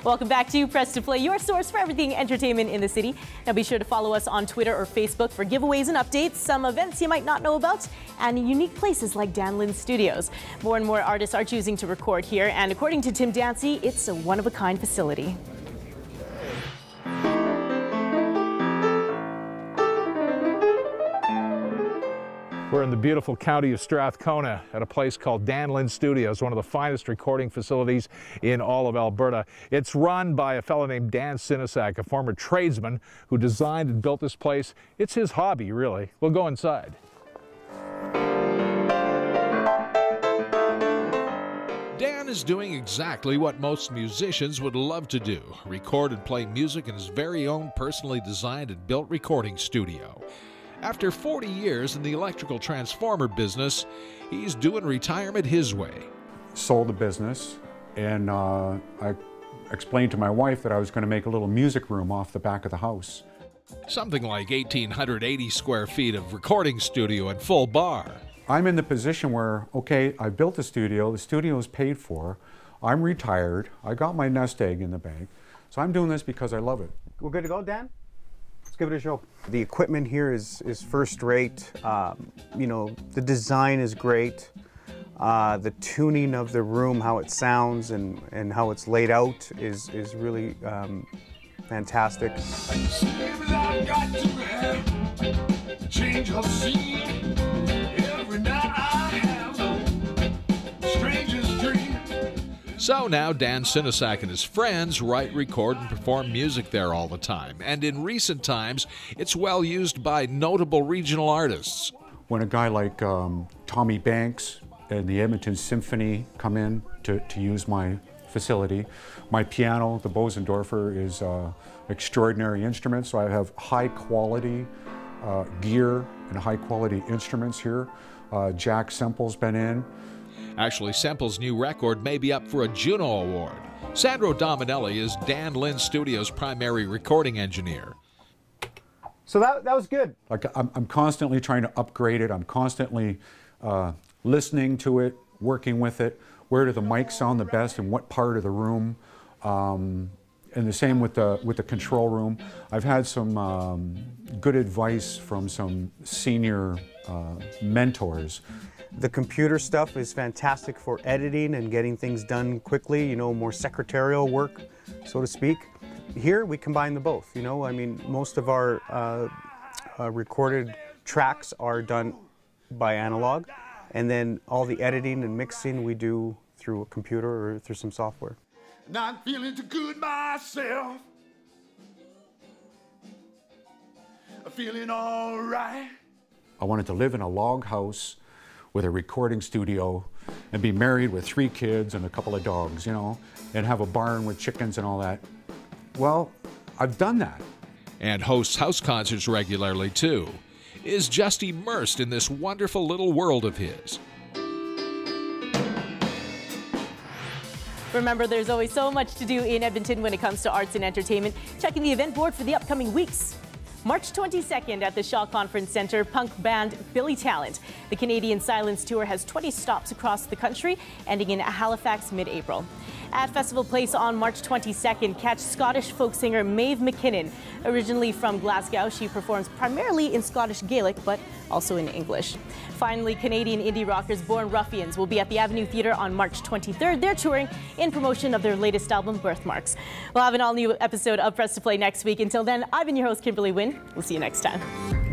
Welcome back to Press to Play, your source for everything entertainment in the city. Now be sure to follow us on Twitter or Facebook for giveaways and updates, some events you might not know about, and unique places like Dan Lin Studios. More and more artists are choosing to record here, and according to Tim Dancy, it's a one-of-a-kind facility. We're in the beautiful county of Strathcona at a place called Dan Lin Studios, one of the finest recording facilities in all of Alberta. It's run by a fellow named Dan Sinisak, a former tradesman who designed and built this place. It's his hobby, really. We'll go inside. Dan is doing exactly what most musicians would love to do, record and play music in his very own personally designed and built recording studio. After 40 years in the electrical transformer business, he's doing retirement his way. Sold the business, and I explained to my wife that I was going to make a little music room off the back of the house. Something like 1,880 square feet of recording studio and full bar. I'm in the position where, okay, I built the studio is paid for, I'm retired, I got my nest egg in the bank, so I'm doing this because I love it. We're good to go, Dan? Let's give it a show. The equipment here is first rate. You know, the design is great. The tuning of the room, how it sounds and how it's laid out is really fantastic. I've got to have a change of scene. Every night I have a strangest dream. So now Dan Sinisak and his friends write, record, and perform music there all the time. And in recent times, it's well used by notable regional artists. When a guy like Tommy Banks and the Edmonton Symphony come in to use my facility, my piano, the Bosendorfer, is extraordinary instrument, so I have high quality gear and high quality instruments here. Jack Semple's been in. Actually, Semple's new record may be up for a Juno Award. Sandro Dominelli is Dan Lin Studios' primary recording engineer. So that was good. Like I'm constantly trying to upgrade it. I'm constantly listening to it, working with it. Where do the mics sound the best in what part of the room? And the same with the control room. I've had some good advice from some senior mentors. The computer stuff is fantastic for editing and getting things done quickly, you know, more secretarial work, so to speak. Here we combine the both, you know, I mean, most of our recorded tracks are done by analog, and then all the editing and mixing we do through a computer or through some software. Not feeling too good myself. Feeling all right. I wanted to live in a log house with a recording studio and be married with 3 kids and a couple of dogs, you know, and have a barn with chickens and all that. Well, I've done that. And hosts house concerts regularly, too. Is just immersed in this wonderful little world of his. Remember, there's always so much to do in Edmonton when it comes to arts and entertainment. Checking the event board for the upcoming weeks. March 22nd at the Shaw Conference Centre, punk band Billy Talent. The Canadian Silence Tour has 20 stops across the country, ending in Halifax mid-April. At Festival Place on March 22nd, catch Scottish folk singer Maeve McKinnon. Originally from Glasgow, she performs primarily in Scottish Gaelic, but also in English. Finally, Canadian indie rockers Born Ruffians will be at the Avenue Theatre on March 23rd. They're touring in promotion of their latest album, Birthmarks. We'll have an all-new episode of Press to Play next week. Until then, I've been your host, Kimberly Wynn. We'll see you next time.